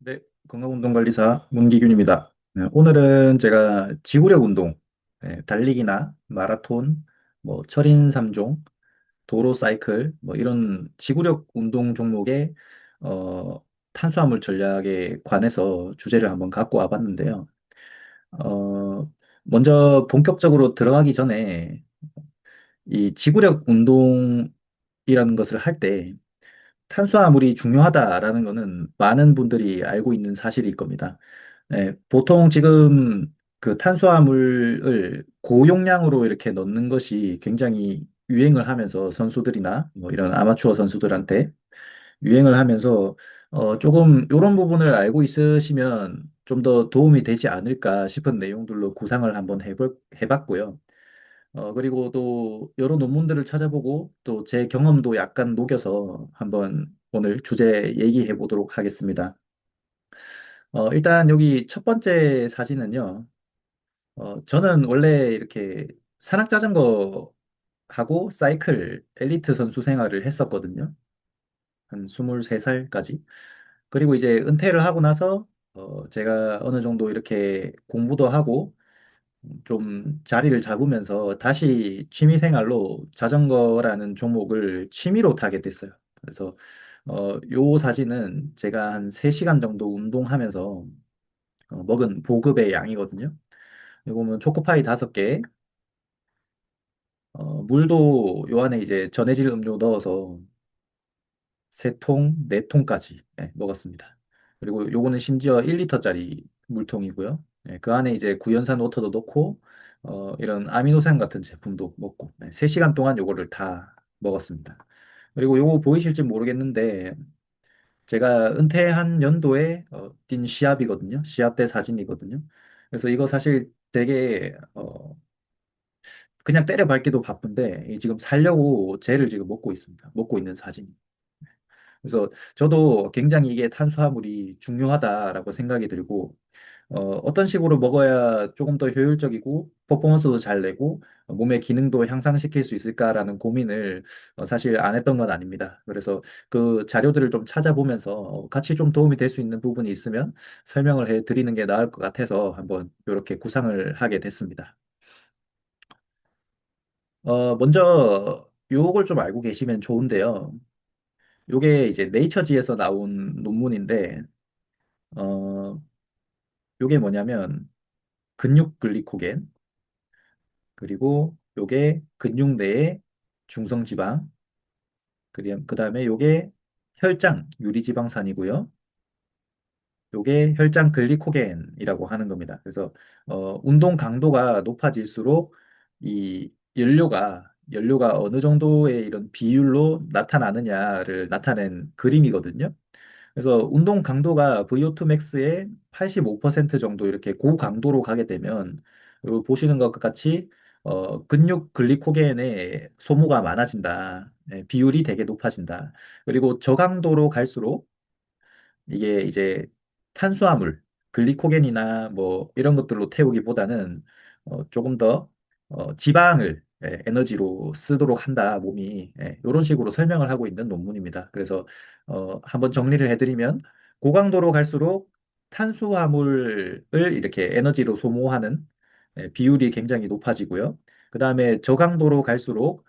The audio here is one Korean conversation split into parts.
네, 건강운동관리사 문기균입니다. 네, 오늘은 제가 지구력 운동, 달리기나 마라톤, 뭐 철인 3종, 도로 사이클, 뭐 이런 지구력 운동 종목의 어, 탄수화물 전략에 관해서 주제를 한번 갖고 와봤는데요. 어, 먼저 본격적으로 들어가기 전에 이 지구력 운동이라는 것을 할 때 탄수화물이 중요하다라는 것은 많은 분들이 알고 있는 사실일 겁니다. 보통 지금 그 탄수화물을 고용량으로 이렇게 넣는 것이 굉장히 유행을 하면서 선수들이나 뭐 이런 아마추어 선수들한테 유행을 하면서 조금 이런 부분을 알고 있으시면 좀 더 도움이 되지 않을까 싶은 내용들로 구상을 한번 해봤고요. 그리고 또 여러 논문들을 찾아보고 또 제 경험도 약간 녹여서 한번 오늘 주제 얘기해 보도록 하겠습니다. 일단 여기 첫 번째 사진은요. 저는 원래 이렇게 산악자전거 하고 사이클 엘리트 선수 생활을 했었거든요. 한 23살까지. 그리고 이제 은퇴를 하고 나서 제가 어느 정도 이렇게 공부도 하고 좀 자리를 잡으면서 다시 취미 생활로 자전거라는 종목을 취미로 타게 됐어요. 그래서 요 사진은 제가 한 3시간 정도 운동하면서 먹은 보급의 양이거든요. 이거 보면 초코파이 5개, 물도 요 안에 이제 전해질 음료 넣어서 3통, 4통까지 먹었습니다. 그리고 요거는 심지어 1리터짜리 물통이고요. 그 안에 이제 구연산 워터도 넣고 이런 아미노산 같은 제품도 먹고 3시간 동안 요거를 다 먹었습니다. 그리고 요거 보이실지 모르겠는데 제가 은퇴한 연도에 뛴 시합이거든요. 시합 때 사진이거든요. 그래서 이거 사실 되게 그냥 때려 밟기도 바쁜데 이 지금 살려고 젤을 지금 먹고 있습니다. 먹고 있는 사진. 그래서 저도 굉장히 이게 탄수화물이 중요하다라고 생각이 들고, 어떤 식으로 먹어야 조금 더 효율적이고, 퍼포먼스도 잘 내고, 몸의 기능도 향상시킬 수 있을까라는 고민을 사실 안 했던 건 아닙니다. 그래서 그 자료들을 좀 찾아보면서 같이 좀 도움이 될 수 있는 부분이 있으면 설명을 해 드리는 게 나을 것 같아서 한번 이렇게 구상을 하게 됐습니다. 먼저 요걸 좀 알고 계시면 좋은데요. 요게 이제 네이처지에서 나온 논문인데, 어, 요게 뭐냐면 근육 글리코겐 그리고 요게 근육 내의 중성 지방 그다음에 요게 혈장 유리지방산이고요. 요게 혈장 글리코겐이라고 하는 겁니다. 그래서 운동 강도가 높아질수록 이 연료가 어느 정도의 이런 비율로 나타나느냐를 나타낸 그림이거든요. 그래서 운동 강도가 VO2 max의 85% 정도 이렇게 고강도로 가게 되면 보시는 것과 같이 근육 글리코겐의 소모가 많아진다. 비율이 되게 높아진다. 그리고 저강도로 갈수록 이게 이제 탄수화물, 글리코겐이나 뭐 이런 것들로 태우기보다는 조금 더 지방을 에너지로 쓰도록 한다, 몸이. 이런 식으로 설명을 하고 있는 논문입니다. 그래서 한번 정리를 해드리면 고강도로 갈수록 탄수화물을 이렇게 에너지로 소모하는 비율이 굉장히 높아지고요. 그 다음에 저강도로 갈수록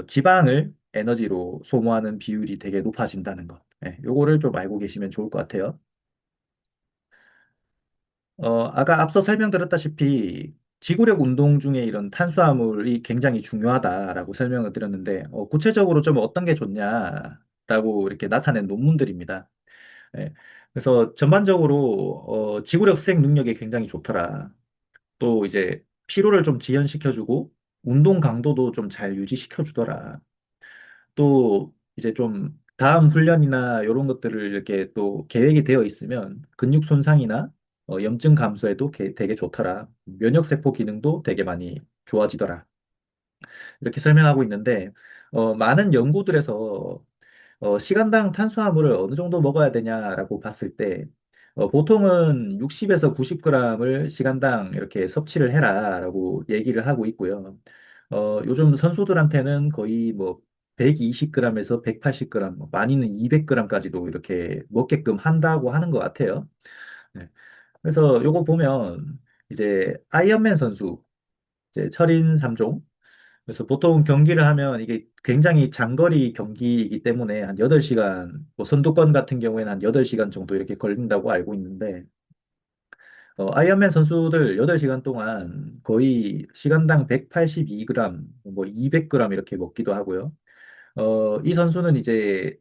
지방을 에너지로 소모하는 비율이 되게 높아진다는 것. 요거를 좀 알고 계시면 좋을 것 같아요. 아까 앞서 설명드렸다시피 지구력 운동 중에 이런 탄수화물이 굉장히 중요하다라고 설명을 드렸는데 구체적으로 좀 어떤 게 좋냐라고 이렇게 나타낸 논문들입니다. 예. 그래서 전반적으로 지구력 수행 능력이 굉장히 좋더라. 또 이제 피로를 좀 지연시켜주고 운동 강도도 좀 잘 유지시켜주더라. 또 이제 좀 다음 훈련이나 이런 것들을 이렇게 또 계획이 되어 있으면 근육 손상이나 염증 감소에도 되게 좋더라. 면역세포 기능도 되게 많이 좋아지더라. 이렇게 설명하고 있는데 많은 연구들에서 시간당 탄수화물을 어느 정도 먹어야 되냐라고 봤을 때 보통은 60에서 90g을 시간당 이렇게 섭취를 해라라고 얘기를 하고 있고요. 요즘 선수들한테는 거의 뭐 120g에서 180g, 많이는 200g까지도 이렇게 먹게끔 한다고 하는 것 같아요. 네. 그래서 요거 보면 이제 아이언맨 선수, 이제 철인 3종. 그래서 보통 경기를 하면 이게 굉장히 장거리 경기이기 때문에 한 8시간, 뭐 선두권 같은 경우에는 한 8시간 정도 이렇게 걸린다고 알고 있는데, 아이언맨 선수들 8시간 동안 거의 시간당 182g, 뭐 200g 이렇게 먹기도 하고요. 이 선수는 이제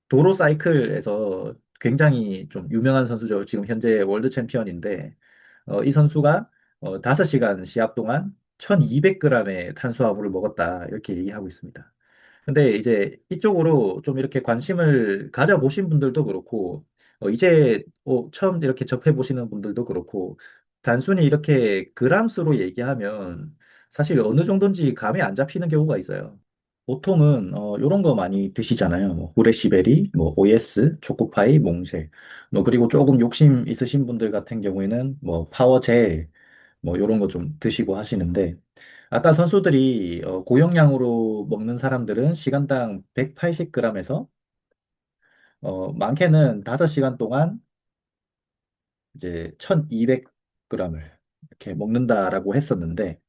도로 사이클에서 굉장히 좀 유명한 선수죠. 지금 현재 월드 챔피언인데, 이 선수가 5시간 시합 동안 1200g의 탄수화물을 먹었다. 이렇게 얘기하고 있습니다. 근데 이제 이쪽으로 좀 이렇게 관심을 가져보신 분들도 그렇고, 이제 처음 이렇게 접해보시는 분들도 그렇고, 단순히 이렇게 그람수로 얘기하면 사실 어느 정도인지 감이 안 잡히는 경우가 있어요. 보통은 이런 거 많이 드시잖아요. 뭐 후레시베리, 뭐 OS, 초코파이, 몽쉘. 뭐 그리고 조금 욕심 있으신 분들 같은 경우에는 뭐 파워젤, 뭐 이런 거 좀 드시고 하시는데, 아까 선수들이 고용량으로 먹는 사람들은 시간당 180g에서 많게는 5시간 동안 이제 1200g을 이렇게 먹는다라고 했었는데,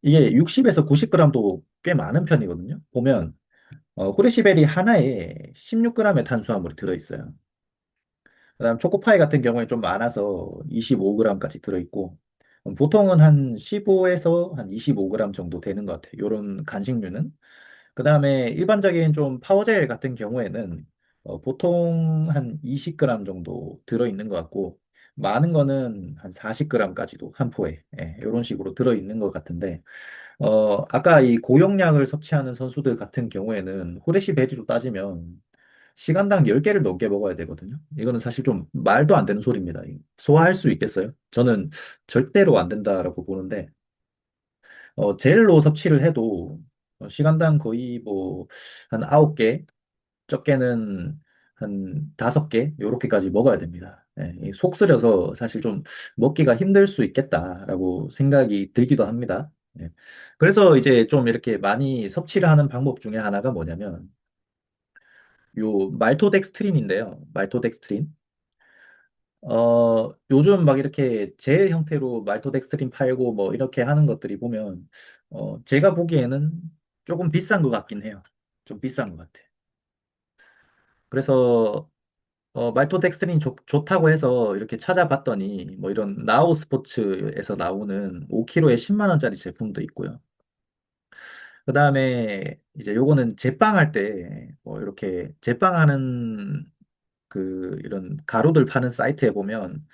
이게 60에서 90g도 꽤 많은 편이거든요. 보면 후레시베리 하나에 16g의 탄수화물이 들어있어요. 그다음 초코파이 같은 경우에 좀 많아서 25g까지 들어있고, 보통은 한 15에서 한 25g 정도 되는 것 같아요. 이런 간식류는. 그다음에 일반적인 좀 파워젤 같은 경우에는 보통 한 20g 정도 들어있는 것 같고, 많은 거는 한 40g까지도 한 포에, 이런 식으로 들어있는 것 같은데, 아까 이 고용량을 섭취하는 선수들 같은 경우에는 후레쉬 베리로 따지면 시간당 10개를 넘게 먹어야 되거든요. 이거는 사실 좀 말도 안 되는 소리입니다. 소화할 수 있겠어요? 저는 절대로 안 된다라고 보는데, 젤로 섭취를 해도 시간당 거의 뭐 한 9개, 적게는 한 5개, 요렇게까지 먹어야 됩니다. 속 쓰려서 사실 좀 먹기가 힘들 수 있겠다라고 생각이 들기도 합니다. 예. 그래서 이제 좀 이렇게 많이 섭취를 하는 방법 중에 하나가 뭐냐면, 요 말토덱스트린인데요. 말토덱스트린. 요즘 막 이렇게 젤 형태로 말토덱스트린 팔고 뭐 이렇게 하는 것들이 보면, 제가 보기에는 조금 비싼 것 같긴 해요. 좀 비싼 것 같아. 그래서 말토덱스트린이 좋다고 해서 이렇게 찾아봤더니 뭐 이런 나우 스포츠에서 나오는 5kg에 10만 원짜리 제품도 있고요. 그다음에 이제 요거는 제빵할 때 뭐 이렇게 제빵하는 그 이런 가루들 파는 사이트에 보면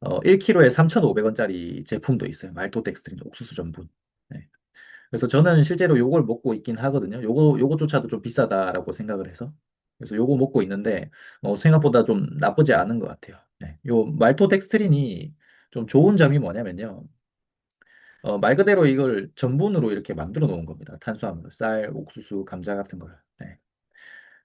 1kg에 3,500원짜리 제품도 있어요. 말토덱스트린 옥수수 전분. 네. 그래서 저는 실제로 요걸 먹고 있긴 하거든요. 요거조차도 좀 비싸다라고 생각을 해서. 그래서 요거 먹고 있는데, 생각보다 좀 나쁘지 않은 것 같아요. 네. 요 말토덱스트린이 좀 좋은 점이 뭐냐면요. 말 그대로 이걸 전분으로 이렇게 만들어 놓은 겁니다. 탄수화물, 쌀, 옥수수, 감자 같은 걸. 네.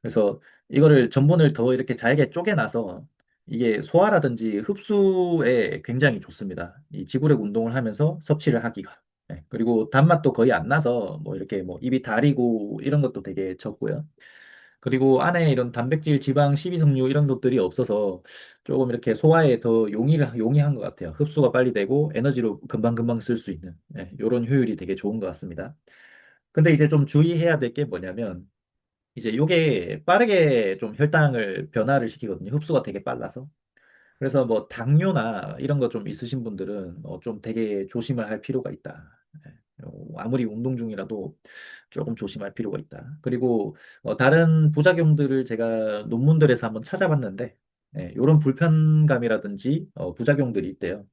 그래서 이거를 전분을 더 이렇게 잘게 쪼개놔서 이게 소화라든지 흡수에 굉장히 좋습니다. 이 지구력 운동을 하면서 섭취를 하기가. 네. 그리고 단맛도 거의 안 나서 뭐 이렇게 뭐 입이 다리고 이런 것도 되게 적고요. 그리고 안에 이런 단백질, 지방, 식이섬유 이런 것들이 없어서 조금 이렇게 소화에 더 용이한 것 같아요. 흡수가 빨리 되고 에너지로 금방금방 쓸 수 있는, 이런 효율이 되게 좋은 것 같습니다. 근데 이제 좀 주의해야 될 게 뭐냐면, 이제 요게 빠르게 좀 혈당을 변화를 시키거든요. 흡수가 되게 빨라서. 그래서 뭐 당뇨나 이런 거 좀 있으신 분들은 좀 되게 조심을 할 필요가 있다. 아무리 운동 중이라도 조금 조심할 필요가 있다. 그리고 다른 부작용들을 제가 논문들에서 한번 찾아봤는데, 이런 불편감이라든지 부작용들이 있대요.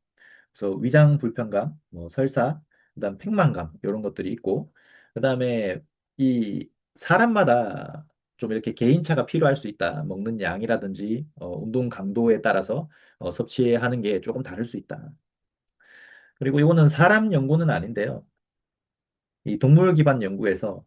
그래서 위장 불편감, 뭐 설사, 그다음 팽만감 이런 것들이 있고, 그다음에 이 사람마다 좀 이렇게 개인차가 필요할 수 있다. 먹는 양이라든지 운동 강도에 따라서 섭취하는 게 조금 다를 수 있다. 그리고 이거는 사람 연구는 아닌데요. 이 동물 기반 연구에서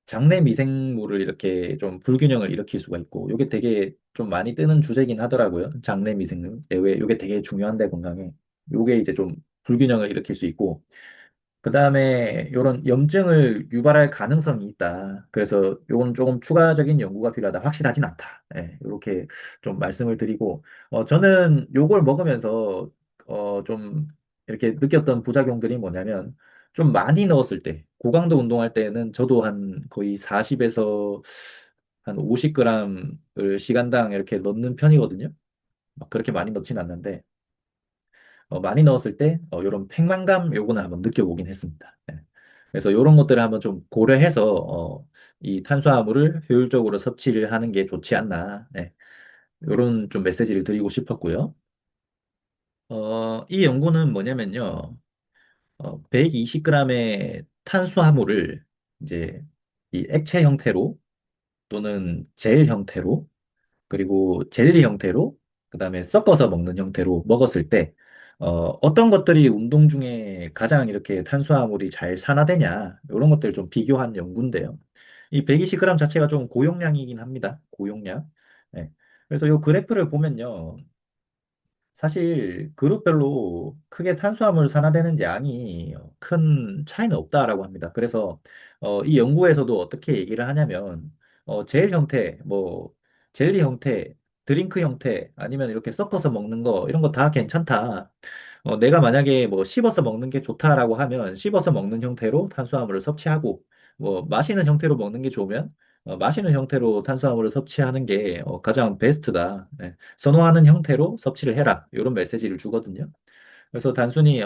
장내 미생물을 이렇게 좀 불균형을 일으킬 수가 있고, 이게 되게 좀 많이 뜨는 주제긴 하더라고요. 장내 미생물. 왜 이게 되게 중요한데 건강에. 요게 이제 좀 불균형을 일으킬 수 있고, 그다음에 이런 염증을 유발할 가능성이 있다. 그래서 요건 조금 추가적인 연구가 필요하다. 확실하진 않다. 예, 이렇게 좀 말씀을 드리고, 저는 요걸 먹으면서 좀 이렇게 느꼈던 부작용들이 뭐냐면 좀 많이 넣었을 때, 고강도 운동할 때는 저도 한 거의 40에서 한 50g을 시간당 이렇게 넣는 편이거든요. 막 그렇게 많이 넣진 않는데 많이 넣었을 때 이런 팽만감 요거는 한번 느껴보긴 했습니다. 네. 그래서 이런 것들을 한번 좀 고려해서 이 탄수화물을 효율적으로 섭취를 하는 게 좋지 않나. 네. 이런 좀 메시지를 드리고 싶었고요. 이 연구는 뭐냐면요. 120g의 탄수화물을 이제 이 액체 형태로 또는 젤 형태로 그리고 젤리 형태로, 그다음에 섞어서 먹는 형태로 먹었을 때, 어떤 것들이 운동 중에 가장 이렇게 탄수화물이 잘 산화되냐, 이런 것들을 좀 비교한 연구인데요. 이 120g 자체가 좀 고용량이긴 합니다. 고용량. 네. 그래서 이 그래프를 보면요. 사실 그룹별로 크게 탄수화물 산화되는 양이 큰 차이는 없다라고 합니다. 그래서 이 연구에서도 어떻게 얘기를 하냐면 젤 형태, 뭐 젤리 형태, 드링크 형태 아니면 이렇게 섞어서 먹는 거 이런 거 다 괜찮다. 내가 만약에 뭐 씹어서 먹는 게 좋다라고 하면 씹어서 먹는 형태로 탄수화물을 섭취하고 뭐 마시는 형태로 먹는 게 좋으면 마시는 형태로 탄수화물을 섭취하는 게 가장 베스트다. 네. 선호하는 형태로 섭취를 해라. 이런 메시지를 주거든요. 그래서 단순히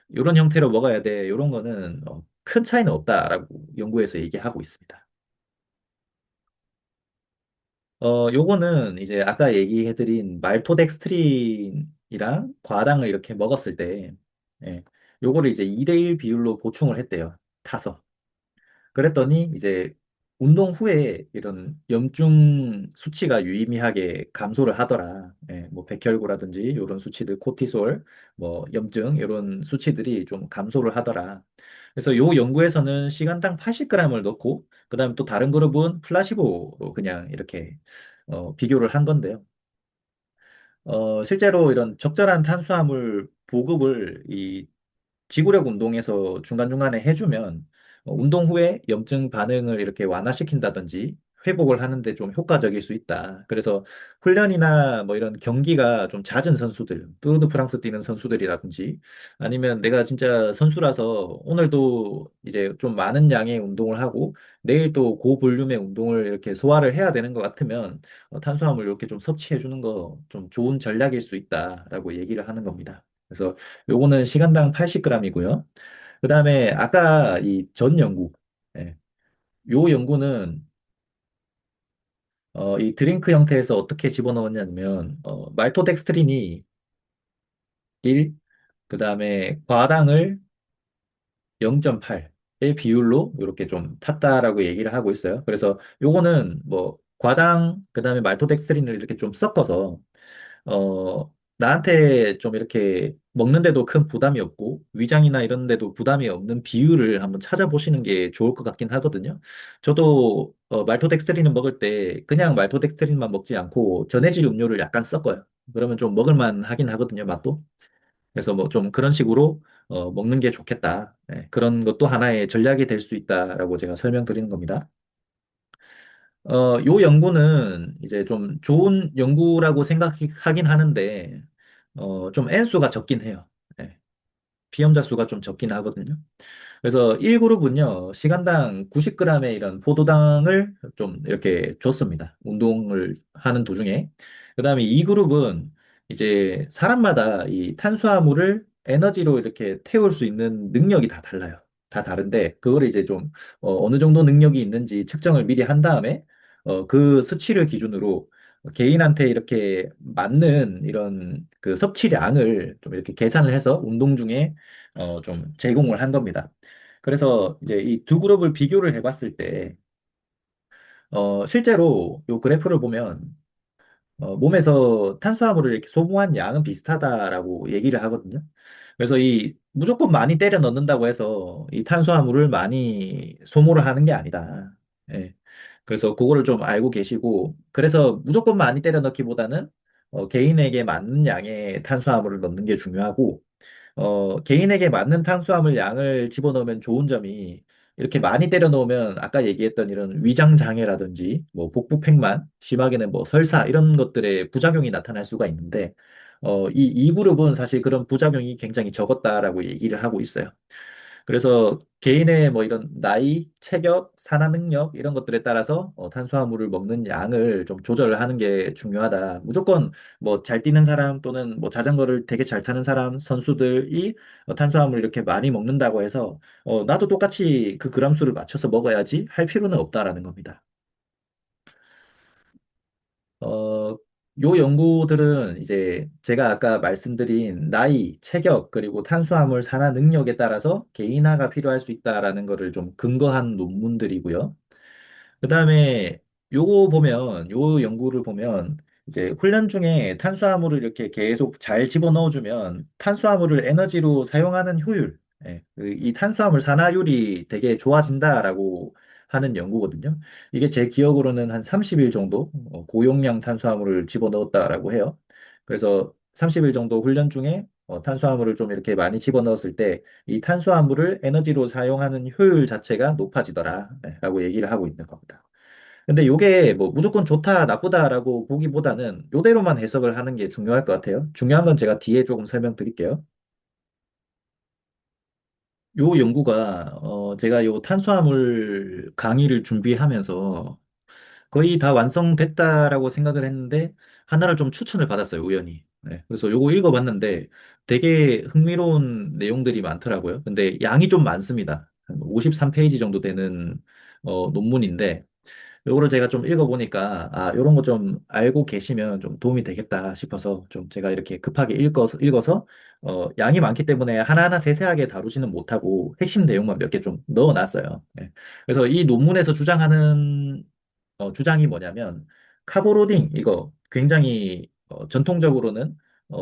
이런 형태로 먹어야 돼. 이런 거는 큰 차이는 없다라고 연구에서 얘기하고 있습니다. 요거는 이제 아까 얘기해드린 말토덱스트린이랑 과당을 이렇게 먹었을 때, 예, 요거를 이제 2대1 비율로 보충을 했대요. 타서. 그랬더니 이제 운동 후에 이런 염증 수치가 유의미하게 감소를 하더라. 예, 뭐 백혈구라든지 이런 수치들, 코티솔, 뭐 염증 이런 수치들이 좀 감소를 하더라. 그래서 요 연구에서는 시간당 80g을 넣고 그다음에 또 다른 그룹은 플라시보로 그냥 이렇게 비교를 한 건데요. 실제로 이런 적절한 탄수화물 보급을 이 지구력 운동에서 중간중간에 해주면 운동 후에 염증 반응을 이렇게 완화시킨다든지 회복을 하는데 좀 효과적일 수 있다. 그래서 훈련이나 뭐 이런 경기가 좀 잦은 선수들, 뚜르드 프랑스 뛰는 선수들이라든지 아니면 내가 진짜 선수라서 오늘도 이제 좀 많은 양의 운동을 하고 내일 또 고볼륨의 운동을 이렇게 소화를 해야 되는 것 같으면 탄수화물 이렇게 좀 섭취해 주는 거 좀 좋은 전략일 수 있다라고 얘기를 하는 겁니다. 그래서 요거는 시간당 80g이고요. 그다음에 아까 이 전 연구, 예, 요 연구는 이 드링크 형태에서 어떻게 집어넣었냐면 말토덱스트린이 1, 그다음에 과당을 0.8의 비율로 이렇게 좀 탔다라고 얘기를 하고 있어요. 그래서 요거는 뭐 과당 그다음에 말토덱스트린을 이렇게 좀 섞어서 나한테 좀 이렇게 먹는데도 큰 부담이 없고 위장이나 이런 데도 부담이 없는 비율을 한번 찾아보시는 게 좋을 것 같긴 하거든요. 저도 말토덱스트린을 먹을 때 그냥 말토덱스트린만 먹지 않고 전해질 음료를 약간 섞어요. 그러면 좀 먹을만 하긴 하거든요, 맛도. 그래서 뭐 좀 그런 식으로 먹는 게 좋겠다. 네, 그런 것도 하나의 전략이 될 수 있다라고 제가 설명드리는 겁니다. 요 연구는 이제 좀 좋은 연구라고 생각하긴 하는데, 좀 N수가 적긴 해요. 네, 피험자 수가 좀 적긴 하거든요. 그래서 1그룹은요, 시간당 90g의 이런 포도당을 좀 이렇게 줬습니다. 운동을 하는 도중에. 그 다음에 2그룹은 이제 사람마다 이 탄수화물을 에너지로 이렇게 태울 수 있는 능력이 다 달라요. 다 다른데, 그거를 이제 좀 어느 정도 능력이 있는지 측정을 미리 한 다음에 그 수치를 기준으로 개인한테 이렇게 맞는 이런 그 섭취량을 좀 이렇게 계산을 해서 운동 중에 좀 제공을 한 겁니다. 그래서 이제 이 두 그룹을 비교를 해봤을 때, 실제로 이 그래프를 보면, 몸에서 탄수화물을 이렇게 소모한 양은 비슷하다라고 얘기를 하거든요. 그래서 이 무조건 많이 때려 넣는다고 해서 이 탄수화물을 많이 소모를 하는 게 아니다. 예. 그래서 그거를 좀 알고 계시고, 그래서 무조건 많이 때려 넣기보다는 개인에게 맞는 양의 탄수화물을 넣는 게 중요하고, 개인에게 맞는 탄수화물 양을 집어넣으면 좋은 점이 이렇게 많이 때려 넣으면 아까 얘기했던 이런 위장 장애라든지 뭐 복부 팽만, 심하게는 뭐 설사 이런 것들의 부작용이 나타날 수가 있는데 이 그룹은 사실 그런 부작용이 굉장히 적었다라고 얘기를 하고 있어요. 그래서 개인의 뭐 이런 나이, 체격, 산화 능력 이런 것들에 따라서 탄수화물을 먹는 양을 좀 조절을 하는 게 중요하다. 무조건 뭐 잘 뛰는 사람 또는 뭐 자전거를 되게 잘 타는 사람, 선수들이 탄수화물 이렇게 많이 먹는다고 해서 나도 똑같이 그 그람 수를 맞춰서 먹어야지 할 필요는 없다라는 겁니다. 어, 요 연구들은 이제 제가 아까 말씀드린 나이, 체격, 그리고 탄수화물 산화 능력에 따라서 개인화가 필요할 수 있다라는 거를 좀 근거한 논문들이고요. 그다음에 요 연구를 보면 이제 훈련 중에 탄수화물을 이렇게 계속 잘 집어넣어주면 탄수화물을 에너지로 사용하는 효율, 이 탄수화물 산화율이 되게 좋아진다라고 하는 연구거든요. 이게 제 기억으로는 한 30일 정도 고용량 탄수화물을 집어넣었다라고 해요. 그래서 30일 정도 훈련 중에 탄수화물을 좀 이렇게 많이 집어넣었을 때 이 탄수화물을 에너지로 사용하는 효율 자체가 높아지더라, 라고 얘기를 하고 있는 겁니다. 근데 요게 뭐 무조건 좋다, 나쁘다라고 보기보다는 요대로만 해석을 하는 게 중요할 것 같아요. 중요한 건 제가 뒤에 조금 설명드릴게요. 요 연구가 제가 요 탄수화물 강의를 준비하면서 거의 다 완성됐다라고 생각을 했는데 하나를 좀 추천을 받았어요, 우연히. 네, 그래서 요거 읽어봤는데 되게 흥미로운 내용들이 많더라고요. 근데 양이 좀 많습니다. 한 53페이지 정도 되는 논문인데 요거를 제가 좀 읽어보니까, 요런 거 좀 알고 계시면 좀 도움이 되겠다 싶어서 좀 제가 이렇게 급하게 읽어서, 양이 많기 때문에 하나하나 세세하게 다루지는 못하고 핵심 내용만 몇 개 좀 넣어놨어요. 예. 그래서 이 논문에서 주장하는, 주장이 뭐냐면, 카보로딩, 이거 굉장히 전통적으로는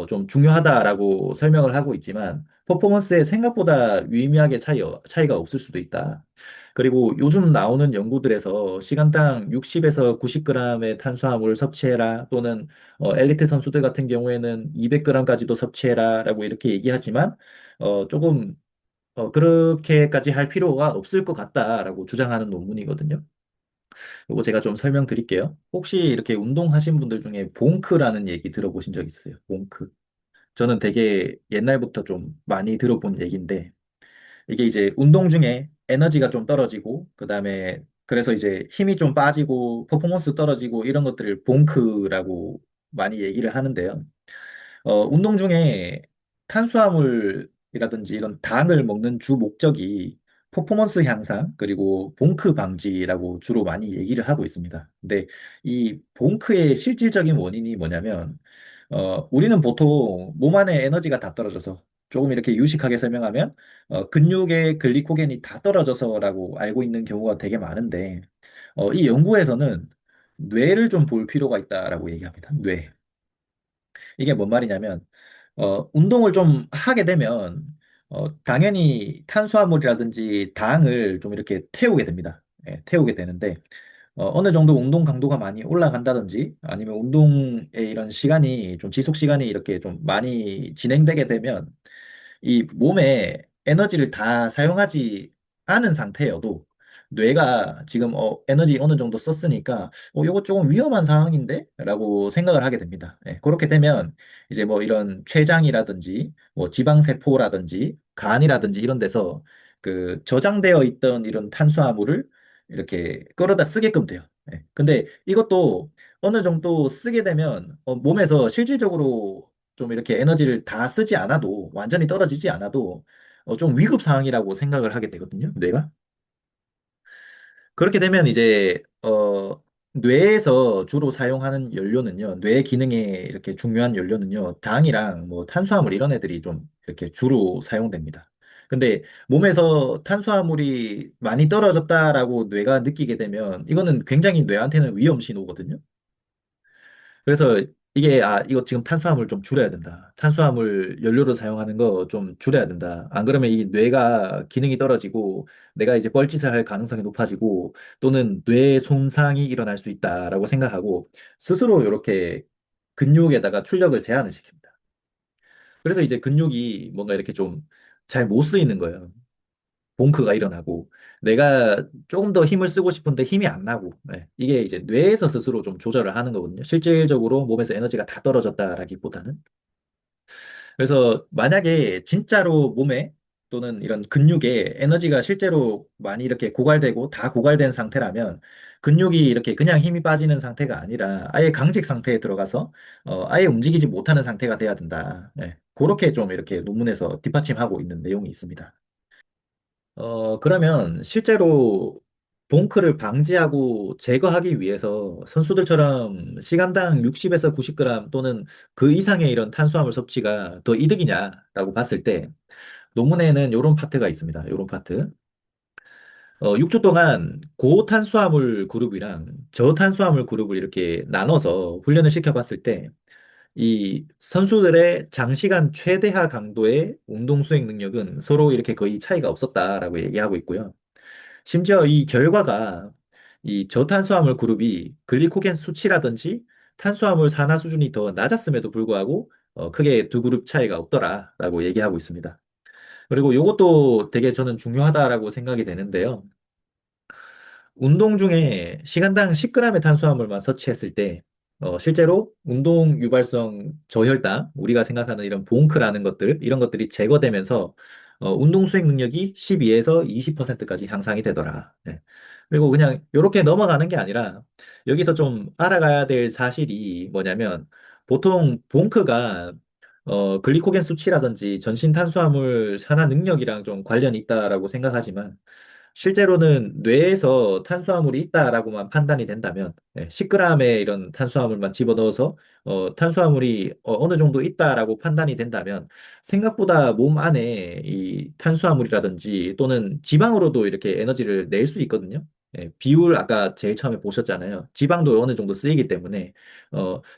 좀 중요하다라고 설명을 하고 있지만, 퍼포먼스에 생각보다 유의미하게 차이가 없을 수도 있다. 그리고 요즘 나오는 연구들에서 시간당 60에서 90g의 탄수화물 섭취해라 또는 엘리트 선수들 같은 경우에는 200g까지도 섭취해라라고 이렇게 얘기하지만 조금 그렇게까지 할 필요가 없을 것 같다라고 주장하는 논문이거든요. 이거 제가 좀 설명드릴게요. 혹시 이렇게 운동하신 분들 중에 봉크라는 얘기 들어보신 적 있으세요? 봉크. 저는 되게 옛날부터 좀 많이 들어본 얘기인데 이게 이제 운동 중에 에너지가 좀 떨어지고, 그 다음에 그래서 이제 힘이 좀 빠지고, 퍼포먼스 떨어지고, 이런 것들을 봉크라고 많이 얘기를 하는데요. 운동 중에 탄수화물이라든지 이런 당을 먹는 주 목적이 퍼포먼스 향상, 그리고 봉크 방지라고 주로 많이 얘기를 하고 있습니다. 근데 이 봉크의 실질적인 원인이 뭐냐면, 우리는 보통 몸 안에 에너지가 다 떨어져서 조금 이렇게 유식하게 설명하면 근육의 글리코겐이 다 떨어져서라고 알고 있는 경우가 되게 많은데 이 연구에서는 뇌를 좀 볼 필요가 있다라고 얘기합니다. 뇌. 이게 뭔 말이냐면 운동을 좀 하게 되면 당연히 탄수화물이라든지 당을 좀 이렇게 태우게 됩니다. 태우게 되는데 어느 정도 운동 강도가 많이 올라간다든지 아니면 운동의 이런 시간이 좀 지속 시간이 이렇게 좀 많이 진행되게 되면 이 몸에 에너지를 다 사용하지 않은 상태여도 뇌가 지금 에너지 어느 정도 썼으니까 이거 조금 위험한 상황인데? 라고 생각을 하게 됩니다. 그렇게 되면 이제 뭐 이런 췌장이라든지 뭐 지방세포라든지 간이라든지 이런 데서 그 저장되어 있던 이런 탄수화물을 이렇게 끌어다 쓰게끔 돼요. 근데 이것도 어느 정도 쓰게 되면 몸에서 실질적으로 좀 이렇게 에너지를 다 쓰지 않아도 완전히 떨어지지 않아도 좀 위급 상황이라고 생각을 하게 되거든요, 뇌가. 그렇게 되면 이제 뇌에서 주로 사용하는 연료는요, 뇌 기능에 이렇게 중요한 연료는요, 당이랑 뭐 탄수화물 이런 애들이 좀 이렇게 주로 사용됩니다. 근데 몸에서 탄수화물이 많이 떨어졌다라고 뇌가 느끼게 되면 이거는 굉장히 뇌한테는 위험 신호거든요. 그래서 이게 이거 지금 탄수화물 좀 줄여야 된다. 탄수화물 연료로 사용하는 거 좀 줄여야 된다. 안 그러면 이 뇌가 기능이 떨어지고 내가 이제 뻘짓을 할 가능성이 높아지고 또는 뇌 손상이 일어날 수 있다라고 생각하고 스스로 이렇게 근육에다가 출력을 제한을 시킵니다. 그래서 이제 근육이 뭔가 이렇게 좀 잘 못 쓰이는 거예요. 봉크가 일어나고 내가 조금 더 힘을 쓰고 싶은데 힘이 안 나고 네. 이게 이제 뇌에서 스스로 좀 조절을 하는 거거든요. 실질적으로 몸에서 에너지가 다 떨어졌다라기보다는. 그래서 만약에 진짜로 몸에 또는 이런 근육에 에너지가 실제로 많이 이렇게 고갈되고 다 고갈된 상태라면 근육이 이렇게 그냥 힘이 빠지는 상태가 아니라 아예 강직 상태에 들어가서 아예 움직이지 못하는 상태가 돼야 된다. 네. 그렇게 좀 이렇게 논문에서 뒷받침하고 있는 내용이 있습니다. 그러면 실제로 봉크를 방지하고 제거하기 위해서 선수들처럼 시간당 60에서 90g 또는 그 이상의 이런 탄수화물 섭취가 더 이득이냐라고 봤을 때 논문에는 이런 파트가 있습니다. 이런 파트. 6주 동안 고탄수화물 그룹이랑 저탄수화물 그룹을 이렇게 나눠서 훈련을 시켜봤을 때 이 선수들의 장시간 최대하 강도의 운동 수행 능력은 서로 이렇게 거의 차이가 없었다라고 얘기하고 있고요. 심지어 이 결과가 이 저탄수화물 그룹이 글리코겐 수치라든지 탄수화물 산화 수준이 더 낮았음에도 불구하고 크게 두 그룹 차이가 없더라라고 얘기하고 있습니다. 그리고 이것도 되게 저는 중요하다라고 생각이 되는데요. 운동 중에 시간당 10g의 탄수화물만 섭취했을 때, 실제로 운동 유발성 저혈당, 우리가 생각하는 이런 보응크라는 것들, 이런 것들이 제거되면서, 운동 수행 능력이 12에서 20%까지 향상이 되더라. 네. 그리고 그냥 이렇게 넘어가는 게 아니라, 여기서 좀 알아가야 될 사실이 뭐냐면, 보통 봉크가 글리코겐 수치라든지 전신 탄수화물 산화 능력이랑 좀 관련이 있다라고 생각하지만, 실제로는 뇌에서 탄수화물이 있다라고만 판단이 된다면 10g의 이런 탄수화물만 집어넣어서 탄수화물이 어느 정도 있다라고 판단이 된다면 생각보다 몸 안에 이 탄수화물이라든지 또는 지방으로도 이렇게 에너지를 낼 수 있거든요. 비율 아까 제일 처음에 보셨잖아요. 지방도 어느 정도 쓰이기 때문에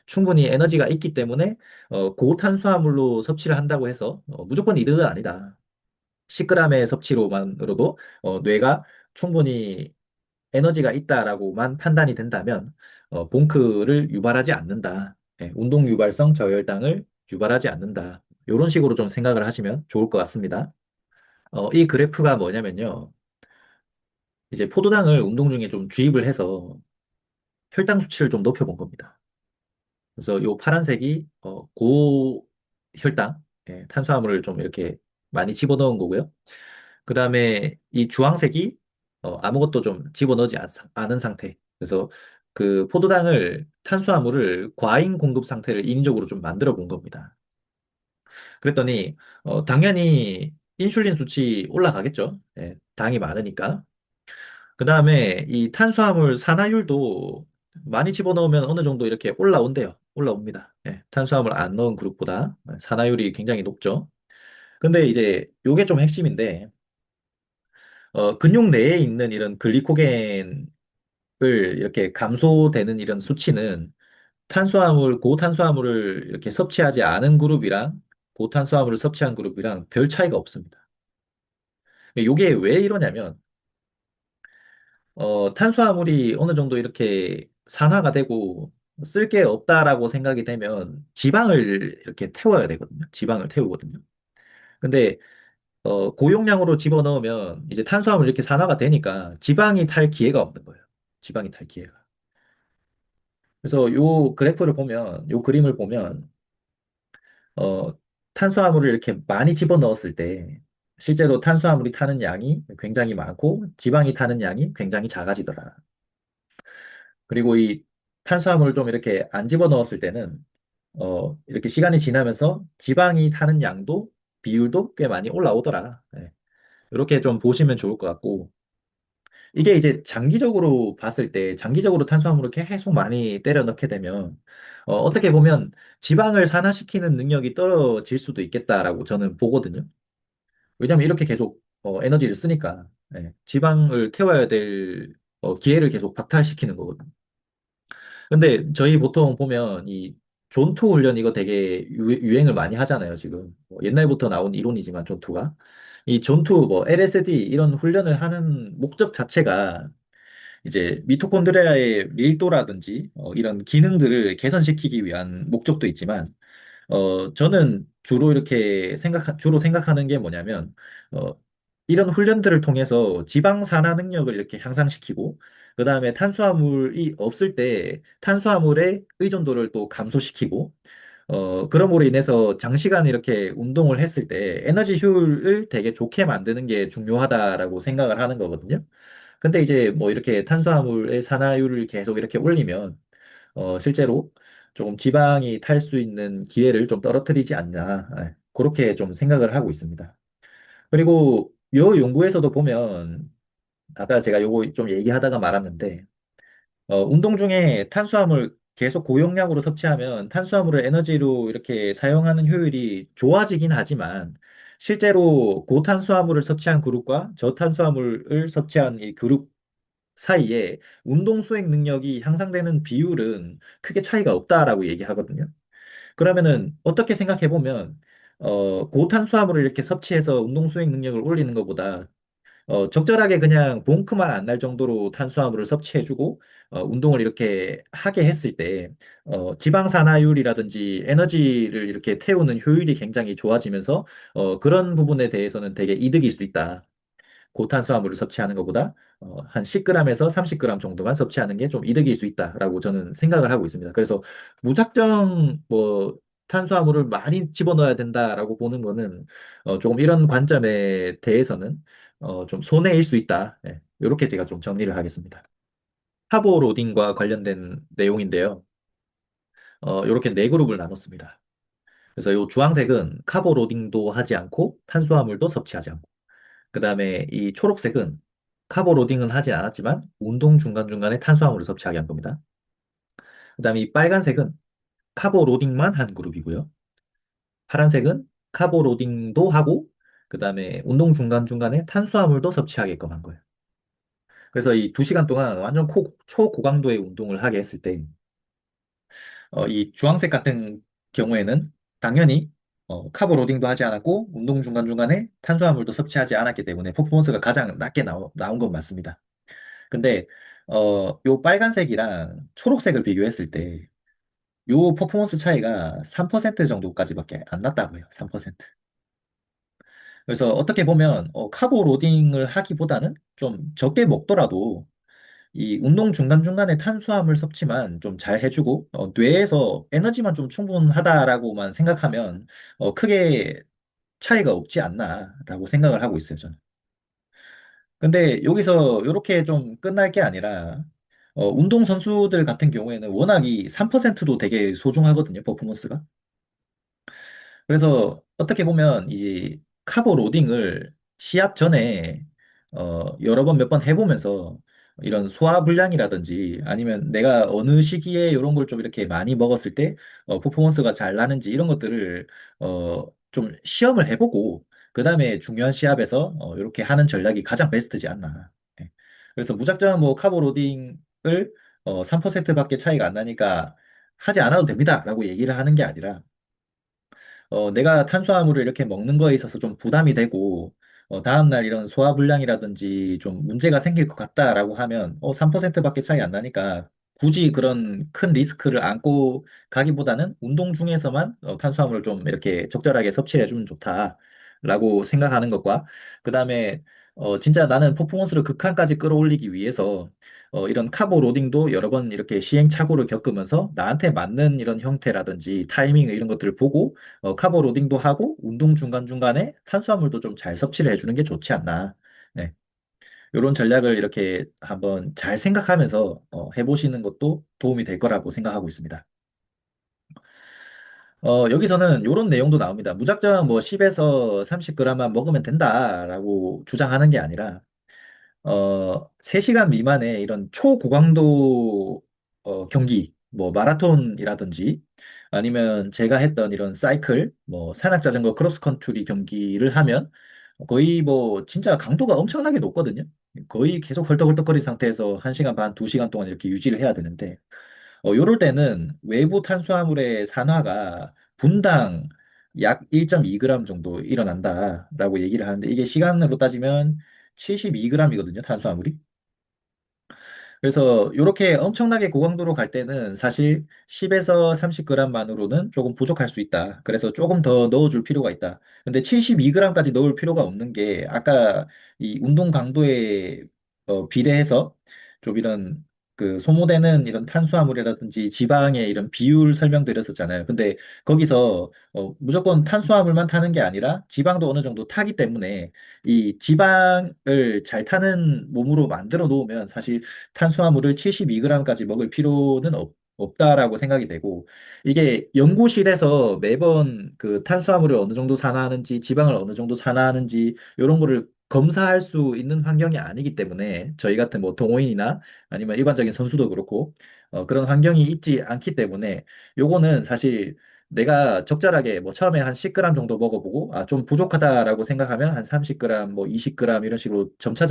충분히 에너지가 있기 때문에 고탄수화물로 섭취를 한다고 해서 무조건 이득은 아니다. 10g의 섭취로만으로도 뇌가 충분히 에너지가 있다라고만 판단이 된다면 봉크를 유발하지 않는다. 운동 유발성 저혈당을 유발하지 않는다. 이런 식으로 좀 생각을 하시면 좋을 것 같습니다. 이 그래프가 뭐냐면요. 이제 포도당을 운동 중에 좀 주입을 해서 혈당 수치를 좀 높여본 겁니다. 그래서 요 파란색이 고혈당, 탄수화물을 좀 이렇게 많이 집어넣은 거고요. 그 다음에 이 주황색이 아무것도 좀 집어넣지 않은 상태. 그래서 그 포도당을 탄수화물을 과잉 공급 상태를 인위적으로 좀 만들어 본 겁니다. 그랬더니 당연히 인슐린 수치 올라가겠죠. 당이 많으니까. 그 다음에 이 탄수화물 산화율도 많이 집어넣으면 어느 정도 이렇게 올라온대요. 올라옵니다. 탄수화물 안 넣은 그룹보다 산화율이 굉장히 높죠. 근데 이제 요게 좀 핵심인데 근육 내에 있는 이런 글리코겐을 이렇게 감소되는 이런 수치는 고탄수화물을 이렇게 섭취하지 않은 그룹이랑 고탄수화물을 섭취한 그룹이랑 별 차이가 없습니다. 이게 왜 이러냐면, 탄수화물이 어느 정도 이렇게 산화가 되고 쓸 게 없다라고 생각이 되면 지방을 이렇게 태워야 되거든요. 지방을 태우거든요. 근데 고용량으로 집어넣으면 이제 탄수화물 이렇게 산화가 되니까 지방이 탈 기회가 없는 거예요. 지방이 탈 기회가. 그래서 요 그래프를 보면, 요 그림을 보면, 어, 탄수화물을 이렇게 많이 집어넣었을 때 실제로 탄수화물이 타는 양이 굉장히 많고 지방이 타는 양이 굉장히 작아지더라. 그리고 이 탄수화물을 좀 이렇게 안 집어넣었을 때는 이렇게 시간이 지나면서 지방이 타는 양도 비율도 꽤 많이 올라오더라. 이렇게 좀 보시면 좋을 것 같고 이게 이제 장기적으로 봤을 때, 장기적으로 탄수화물을 계속 많이 때려 넣게 되면, 어떻게 보면 지방을 산화시키는 능력이 떨어질 수도 있겠다라고 저는 보거든요. 왜냐하면 이렇게 계속 에너지를 쓰니까, 지방을 태워야 될 기회를 계속 박탈시키는 거거든요. 근데 저희 보통 보면 이 존투 훈련 이거 되게 유행을 많이 하잖아요, 지금. 옛날부터 나온 이론이지만 존투가. 이 존투, 뭐 LSD 이런 훈련을 하는 목적 자체가 이제 미토콘드리아의 밀도라든지 이런 기능들을 개선시키기 위한 목적도 있지만 저는 주로 생각하는 게 뭐냐면, 어, 이런 훈련들을 통해서 지방 산화 능력을 이렇게 향상시키고, 그 다음에 탄수화물이 없을 때 탄수화물의 의존도를 또 감소시키고, 그럼으로 인해서 장시간 이렇게 운동을 했을 때 에너지 효율을 되게 좋게 만드는 게 중요하다라고 생각을 하는 거거든요. 근데 이제 뭐 이렇게 탄수화물의 산화율을 계속 이렇게 올리면, 실제로 조금 지방이 탈 수 있는 기회를 좀 떨어뜨리지 않나, 그렇게 좀 생각을 하고 있습니다. 그리고 요 연구에서도 보면, 아까 제가 요거 좀 얘기하다가 말았는데, 운동 중에 탄수화물 계속 고용량으로 섭취하면 탄수화물을 에너지로 이렇게 사용하는 효율이 좋아지긴 하지만, 실제로 고탄수화물을 섭취한 그룹과 저탄수화물을 섭취한 이 그룹 사이에 운동 수행 능력이 향상되는 비율은 크게 차이가 없다라고 얘기하거든요. 그러면은 어떻게 생각해 보면, 고탄수화물을 이렇게 섭취해서 운동 수행 능력을 올리는 것보다, 적절하게 그냥 봉크만 안 날 정도로 탄수화물을 섭취해주고, 운동을 이렇게 하게 했을 때, 지방 산화율이라든지 에너지를 이렇게 태우는 효율이 굉장히 좋아지면서, 그런 부분에 대해서는 되게 이득일 수 있다. 고탄수화물을 섭취하는 것보다 한 10g에서 30g 정도만 섭취하는 게 좀 이득일 수 있다라고 저는 생각을 하고 있습니다. 그래서 무작정 뭐 탄수화물을 많이 집어넣어야 된다라고 보는 거는, 조금 이런 관점에 대해서는 좀 손해일 수 있다. 예, 이렇게 제가 좀 정리를 하겠습니다. 카보로딩과 관련된 내용인데요. 이렇게 네 그룹을 나눴습니다. 그래서 이 주황색은 카보로딩도 하지 않고 탄수화물도 섭취하지 않고, 그 다음에 이 초록색은 카보로딩은 하지 않았지만 운동 중간중간에 탄수화물을 섭취하게 한 겁니다. 그 다음에 이 빨간색은 카보로딩만 한 그룹이고요. 파란색은 카보로딩도 하고, 그 다음에 운동 중간중간에 탄수화물도 섭취하게끔 한 거예요. 그래서 이 2시간 동안 완전 초고강도의 운동을 하게 했을 때, 이 주황색 같은 경우에는 당연히 카보로딩도 하지 않았고 운동 중간중간에 탄수화물도 섭취하지 않았기 때문에 퍼포먼스가 가장 낮게 나온 건 맞습니다. 근데 요 빨간색이랑 초록색을 비교했을 때 요 퍼포먼스 차이가 3% 정도까지밖에 안 났다고 해요. 3%. 그래서 어떻게 보면 카보 로딩을 하기보다는 좀 적게 먹더라도 이 운동 중간중간에 탄수화물 섭취만 좀 잘 해주고, 뇌에서 에너지만 좀 충분하다라고만 생각하면 크게 차이가 없지 않나라고 생각을 하고 있어요, 저는. 근데 여기서 이렇게 좀 끝날 게 아니라, 운동 선수들 같은 경우에는 워낙 이 3%도 되게 소중하거든요, 퍼포먼스가. 그래서 어떻게 보면 이 카보 로딩을 시합 전에 여러 번 몇 번 해보면서 이런 소화불량이라든지 아니면 내가 어느 시기에 이런 걸 좀 이렇게 많이 먹었을 때 퍼포먼스가 잘 나는지 이런 것들을 좀 시험을 해보고 그다음에 중요한 시합에서 이렇게 하는 전략이 가장 베스트지 않나. 예. 그래서 무작정 뭐 카보 로딩을 3%밖에 차이가 안 나니까 하지 않아도 됩니다라고 얘기를 하는 게 아니라, 내가 탄수화물을 이렇게 먹는 거에 있어서 좀 부담이 되고, 다음날 이런 소화불량이라든지 좀 문제가 생길 것 같다라고 하면, 3%밖에 차이 안 나니까 굳이 그런 큰 리스크를 안고 가기보다는 운동 중에서만 탄수화물을 좀 이렇게 적절하게 섭취해 주면 좋다라고 생각하는 것과, 그 다음에 진짜 나는 퍼포먼스를 극한까지 끌어올리기 위해서 이런 카보 로딩도 여러 번 이렇게 시행착오를 겪으면서 나한테 맞는 이런 형태라든지 타이밍 이런 것들을 보고 카보 로딩도 하고 운동 중간중간에 탄수화물도 좀 잘 섭취를 해주는 게 좋지 않나. 네. 이런 전략을 이렇게 한번 잘 생각하면서 해보시는 것도 도움이 될 거라고 생각하고 있습니다. 여기서는 이런 내용도 나옵니다. 무작정 뭐 10에서 30g만 먹으면 된다라고 주장하는 게 아니라, 3시간 미만의 이런 초고강도 경기, 뭐 마라톤이라든지 아니면 제가 했던 이런 사이클, 뭐 산악자전거 크로스컨트리 경기를 하면 거의 뭐 진짜 강도가 엄청나게 높거든요. 거의 계속 헐떡헐떡거린 상태에서 1시간 반, 2시간 동안 이렇게 유지를 해야 되는데, 요럴 때는 외부 탄수화물의 산화가 분당 약 1.2g 정도 일어난다라고 얘기를 하는데, 이게 시간으로 따지면 72g이거든요, 탄수화물이. 그래서 이렇게 엄청나게 고강도로 갈 때는 사실 10에서 30g만으로는 조금 부족할 수 있다. 그래서 조금 더 넣어줄 필요가 있다. 근데 72g까지 넣을 필요가 없는 게 아까 이 운동 강도에 비례해서 좀 이런 그 소모되는 이런 탄수화물이라든지 지방의 이런 비율 설명드렸었잖아요. 근데 거기서 무조건 탄수화물만 타는 게 아니라 지방도 어느 정도 타기 때문에 이 지방을 잘 타는 몸으로 만들어 놓으면 사실 탄수화물을 72g까지 먹을 필요는 없다라고 생각이 되고, 이게 연구실에서 매번 그 탄수화물을 어느 정도 산화하는지 지방을 어느 정도 산화하는지 이런 거를 검사할 수 있는 환경이 아니기 때문에 저희 같은 뭐 동호인이나 아니면 일반적인 선수도 그렇고 그런 환경이 있지 않기 때문에 요거는 사실 내가 적절하게 뭐 처음에 한 10g 정도 먹어보고 아 좀 부족하다라고 생각하면 한 30g 뭐 20g 이런 식으로 점차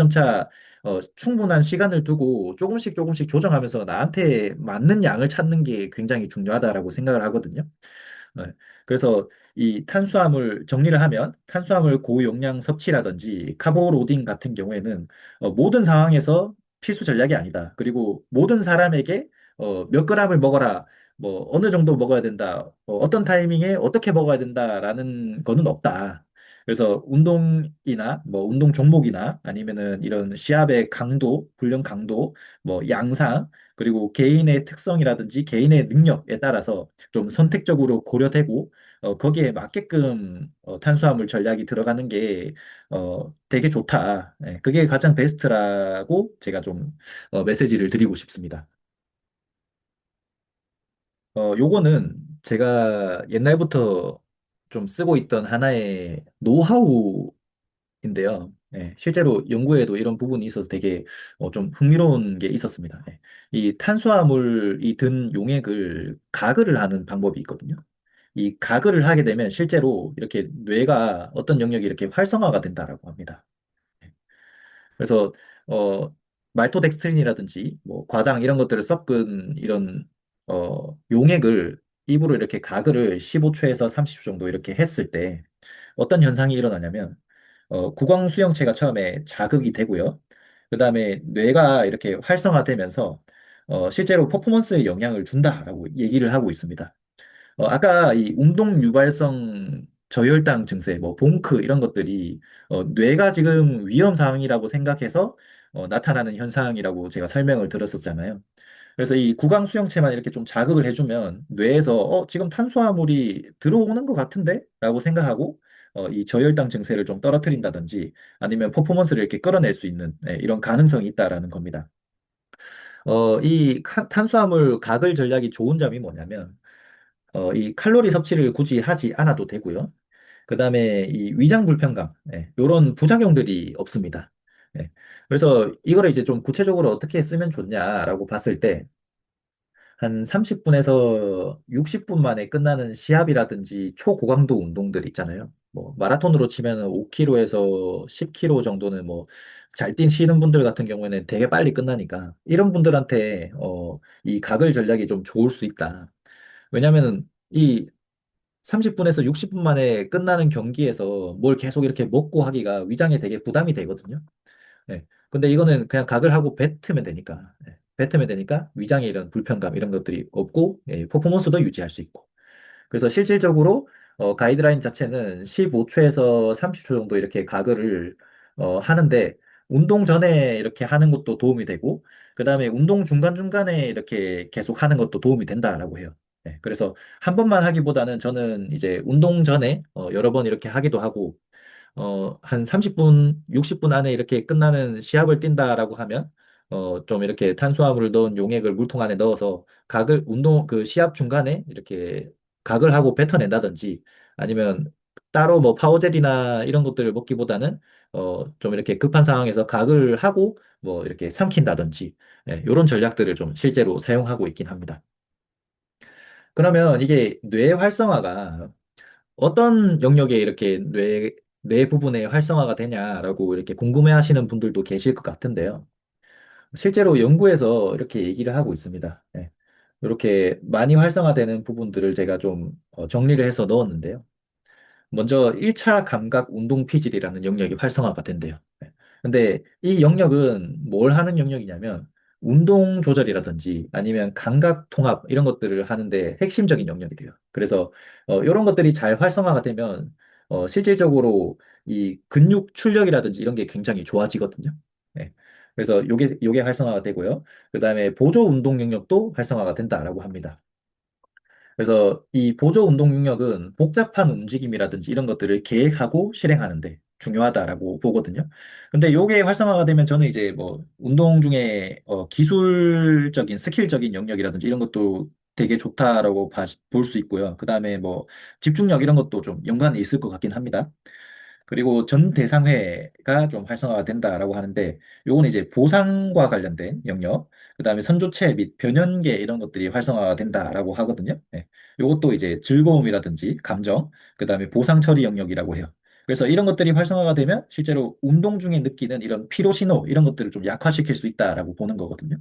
충분한 시간을 두고 조금씩 조금씩 조정하면서 나한테 맞는 양을 찾는 게 굉장히 중요하다라고 생각을 하거든요. 네. 그래서 이 탄수화물 정리를 하면 탄수화물 고용량 섭취라든지 카보로딩 같은 경우에는 모든 상황에서 필수 전략이 아니다. 그리고 모든 사람에게 몇 그램을 먹어라. 뭐 어느 정도 먹어야 된다. 어떤 타이밍에 어떻게 먹어야 된다라는 거는 없다. 그래서 운동이나 뭐 운동 종목이나 아니면은 이런 시합의 강도, 훈련 강도, 뭐 양상, 그리고 개인의 특성이라든지 개인의 능력에 따라서 좀 선택적으로 고려되고 거기에 맞게끔 탄수화물 전략이 들어가는 게 되게 좋다. 예, 그게 가장 베스트라고 제가 좀 메시지를 드리고 싶습니다. 요거는 제가 옛날부터 좀 쓰고 있던 하나의 노하우인데요. 예, 실제로 연구에도 이런 부분이 있어서 되게 좀 흥미로운 게 있었습니다. 예. 이 탄수화물이 든 용액을 가글을 하는 방법이 있거든요. 이 가글을 하게 되면 실제로 이렇게 뇌가 어떤 영역이 이렇게 활성화가 된다라고 합니다. 그래서 말토덱스트린이라든지 뭐 과장 이런 것들을 섞은 이런 용액을 입으로 이렇게 가글을 15초에서 30초 정도 이렇게 했을 때 어떤 현상이 일어나냐면 구강 수용체가 처음에 자극이 되고요. 그다음에 뇌가 이렇게 활성화되면서 실제로 퍼포먼스에 영향을 준다라고 얘기를 하고 있습니다. 아까 이 운동 유발성 저혈당 증세, 뭐 봉크 이런 것들이 뇌가 지금 위험 상황이라고 생각해서 나타나는 현상이라고 제가 설명을 들었었잖아요. 그래서 이 구강 수용체만 이렇게 좀 자극을 해주면 뇌에서 지금 탄수화물이 들어오는 것 같은데? 라고 생각하고 이 저혈당 증세를 좀 떨어뜨린다든지 아니면 퍼포먼스를 이렇게 끌어낼 수 있는 이런 가능성이 있다라는 겁니다. 이 탄수화물 가글 전략이 좋은 점이 뭐냐면 이 칼로리 섭취를 굳이 하지 않아도 되고요. 그 다음에 이 위장 불편감, 이런 부작용들이 없습니다. 예. 그래서 이거를 이제 좀 구체적으로 어떻게 쓰면 좋냐라고 봤을 때, 한 30분에서 60분 만에 끝나는 시합이라든지 초고강도 운동들 있잖아요. 뭐 마라톤으로 치면 5km에서 10km 정도는 뭐 잘 뛰시는 분들 같은 경우에는 되게 빨리 끝나니까 이런 분들한테 이 가글 전략이 좀 좋을 수 있다. 왜냐면은 이 30분에서 60분 만에 끝나는 경기에서 뭘 계속 이렇게 먹고 하기가 위장에 되게 부담이 되거든요. 네. 근데 이거는 그냥 각을 하고 뱉으면 되니까. 뱉으면 되니까 위장에 이런 불편감 이런 것들이 없고 퍼포먼스도 유지할 수 있고. 그래서 실질적으로 가이드라인 자체는 15초에서 30초 정도 이렇게 가글을 하는데 운동 전에 이렇게 하는 것도 도움이 되고 그다음에 운동 중간중간에 이렇게 계속 하는 것도 도움이 된다라고 해요. 네, 그래서 한 번만 하기보다는 저는 이제 운동 전에 여러 번 이렇게 하기도 하고 한 30분, 60분 안에 이렇게 끝나는 시합을 뛴다라고 하면, 좀 이렇게 탄수화물을 넣은 용액을 물통 안에 넣어서 그 시합 중간에 이렇게 각을 하고 뱉어낸다든지 아니면 따로 뭐 파워젤이나 이런 것들을 먹기보다는 좀 이렇게 급한 상황에서 각을 하고 뭐 이렇게 삼킨다든지, 이런 전략들을 좀 실제로 사용하고 있긴 합니다. 그러면 이게 뇌 활성화가 어떤 영역에 이렇게 뇌 부분에 활성화가 되냐라고 이렇게 궁금해 하시는 분들도 계실 것 같은데요. 실제로 연구에서 이렇게 얘기를 하고 있습니다. 네. 이렇게 많이 활성화되는 부분들을 제가 좀 정리를 해서 넣었는데요. 먼저 1차 감각 운동 피질이라는 영역이 활성화가 된대요. 네. 근데 이 영역은 뭘 하는 영역이냐면 운동 조절이라든지 아니면 감각 통합 이런 것들을 하는데 핵심적인 영역이래요. 그래서 이런 것들이 잘 활성화가 되면 실질적으로 이 근육 출력이라든지 이런 게 굉장히 좋아지거든요. 네. 그래서 요게 활성화가 되고요. 그다음에 보조 운동 영역도 활성화가 된다라고 합니다. 그래서 이 보조 운동 능력은 복잡한 움직임이라든지 이런 것들을 계획하고 실행하는데 중요하다라고 보거든요. 근데 요게 활성화가 되면 저는 이제 뭐 운동 중에 기술적인 스킬적인 영역이라든지 이런 것도 되게 좋다라고 볼 수 있고요. 그다음에 뭐 집중력 이런 것도 좀 연관이 있을 것 같긴 합니다. 그리고 전 대상회가 좀 활성화가 된다라고 하는데 요건 이제 보상과 관련된 영역, 그다음에 선조체 및 변연계 이런 것들이 활성화가 된다라고 하거든요. 네. 요것도 이제 즐거움이라든지 감정, 그다음에 보상 처리 영역이라고 해요. 그래서 이런 것들이 활성화가 되면 실제로 운동 중에 느끼는 이런 피로 신호 이런 것들을 좀 약화시킬 수 있다라고 보는 거거든요.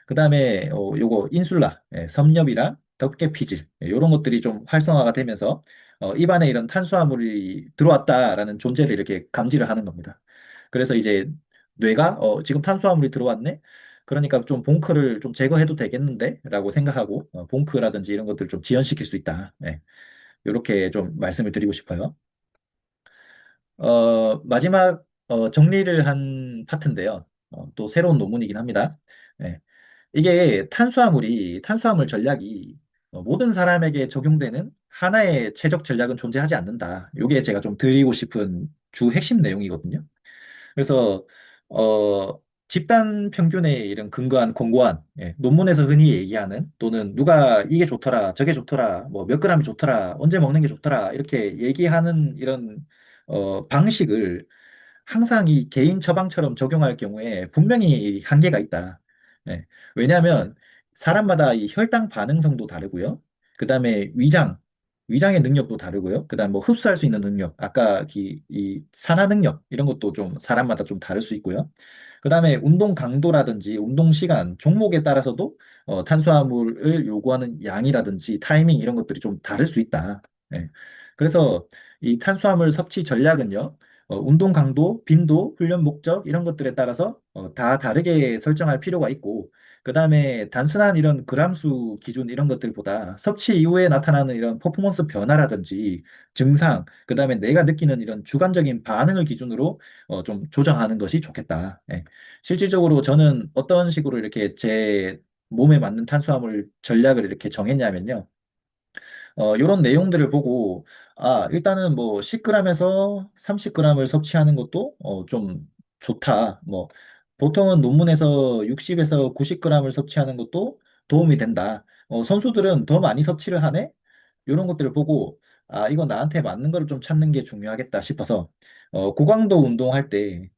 그다음에 요거 인슐라, 섬엽이랑 덮개 피질 이런 것들이 좀 활성화가 되면서 입안에 이런 탄수화물이 들어왔다라는 존재를 이렇게 감지를 하는 겁니다. 그래서 이제 뇌가 지금 탄수화물이 들어왔네. 그러니까 좀 봉크를 좀 제거해도 되겠는데? 라고 생각하고 봉크라든지 이런 것들을 좀 지연시킬 수 있다. 네. 이렇게 좀 말씀을 드리고 싶어요. 마지막 정리를 한 파트인데요. 또 새로운 논문이긴 합니다. 네. 이게 탄수화물 전략이 모든 사람에게 적용되는 하나의 최적 전략은 존재하지 않는다. 이게 제가 좀 드리고 싶은 주 핵심 내용이거든요. 그래서 집단 평균에 이런 근거한 권고안, 논문에서 흔히 얘기하는 또는 누가 이게 좋더라, 저게 좋더라, 뭐 몇 그램이 좋더라, 언제 먹는 게 좋더라 이렇게 얘기하는 이런 방식을 항상 이 개인 처방처럼 적용할 경우에 분명히 한계가 있다. 예. 왜냐하면 사람마다 이 혈당 반응성도 다르고요. 그다음에 위장의 능력도 다르고요. 그다음 뭐 흡수할 수 있는 능력, 아까 이 산화 능력 이런 것도 좀 사람마다 좀 다를 수 있고요. 그다음에 운동 강도라든지 운동 시간, 종목에 따라서도 탄수화물을 요구하는 양이라든지 타이밍 이런 것들이 좀 다를 수 있다. 예. 그래서 이 탄수화물 섭취 전략은요. 운동 강도, 빈도, 훈련 목적 이런 것들에 따라서 다 다르게 설정할 필요가 있고 그다음에 단순한 이런 그람수 기준 이런 것들보다 섭취 이후에 나타나는 이런 퍼포먼스 변화라든지 증상, 그다음에 내가 느끼는 이런 주관적인 반응을 기준으로 좀 조정하는 것이 좋겠다. 예. 실질적으로 저는 어떤 식으로 이렇게 제 몸에 맞는 탄수화물 전략을 이렇게 정했냐면요. 이런 내용들을 보고, 일단은 뭐 10g에서 30g을 섭취하는 것도 좀 좋다. 뭐, 보통은 논문에서 60에서 90g을 섭취하는 것도 도움이 된다. 선수들은 더 많이 섭취를 하네? 이런 것들을 보고, 이거 나한테 맞는 거를 좀 찾는 게 중요하겠다 싶어서, 고강도 운동할 때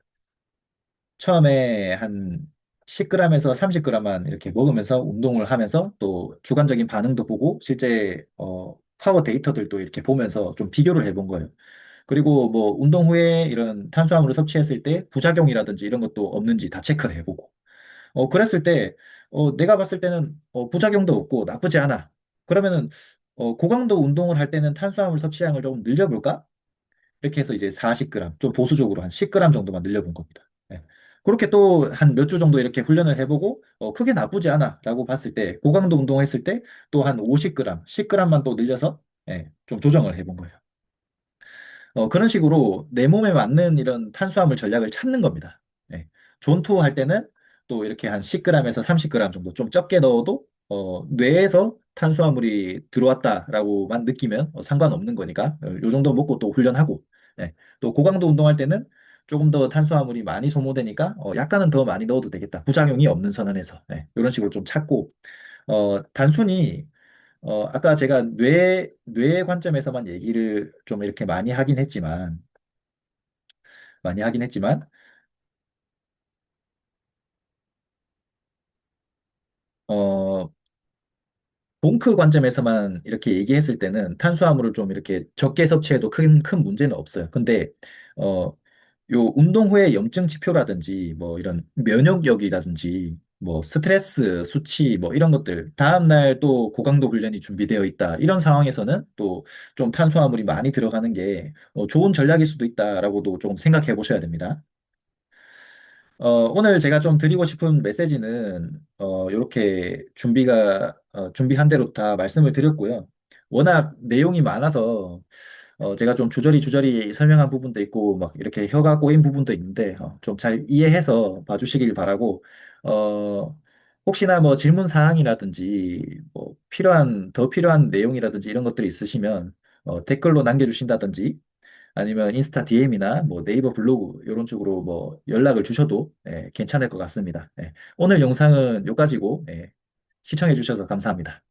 처음에 한 10g에서 30g만 이렇게 먹으면서 운동을 하면서 또 주관적인 반응도 보고 실제 파워 데이터들도 이렇게 보면서 좀 비교를 해본 거예요. 그리고 뭐 운동 후에 이런 탄수화물을 섭취했을 때 부작용이라든지 이런 것도 없는지 다 체크를 해보고 그랬을 때 내가 봤을 때는 부작용도 없고 나쁘지 않아. 그러면은 고강도 운동을 할 때는 탄수화물 섭취량을 조금 늘려볼까? 이렇게 해서 이제 40g, 좀 보수적으로 한 10g 정도만 늘려본 겁니다. 예. 그렇게 또 한 몇 주 정도 이렇게 훈련을 해보고, 크게 나쁘지 않아 라고 봤을 때, 고강도 운동했을 때 또 한 50g, 10g만 또 늘려서 좀 조정을 해본 거예요. 그런 식으로 내 몸에 맞는 이런 탄수화물 전략을 찾는 겁니다. 예. 존투 할 때는 또 이렇게 한 10g에서 30g 정도 좀 적게 넣어도 뇌에서 탄수화물이 들어왔다라고만 느끼면 상관없는 거니까 요 정도 먹고 또 훈련하고 또 고강도 운동할 때는 조금 더 탄수화물이 많이 소모되니까 약간은 더 많이 넣어도 되겠다. 부작용이 없는 선언에서 이런 식으로 좀 찾고 단순히 아까 제가 뇌 관점에서만 얘기를 좀 이렇게 많이 하긴 했지만, 어, 봉크 관점에서만 이렇게 얘기했을 때는 탄수화물을 좀 이렇게 적게 섭취해도 큰 문제는 없어요. 근데, 어, 요 운동 후에 염증 지표라든지 뭐 이런 면역력이라든지 뭐 스트레스 수치 뭐 이런 것들 다음날 또 고강도 훈련이 준비되어 있다 이런 상황에서는 또 좀 탄수화물이 많이 들어가는 게 좋은 전략일 수도 있다라고도 좀 생각해 보셔야 됩니다. 오늘 제가 좀 드리고 싶은 메시지는, 이렇게 준비한 대로 다 말씀을 드렸고요. 워낙 내용이 많아서, 제가 좀 주저리 설명한 부분도 있고, 막 이렇게 혀가 꼬인 부분도 있는데, 좀 잘 이해해서 봐주시길 바라고, 어, 혹시나 뭐 질문 사항이라든지, 뭐 더 필요한 내용이라든지 이런 것들이 있으시면, 댓글로 남겨주신다든지, 아니면 인스타 DM이나 뭐 네이버 블로그 이런 쪽으로 뭐 연락을 주셔도 괜찮을 것 같습니다. 오늘 영상은 여기까지고 시청해 주셔서 감사합니다.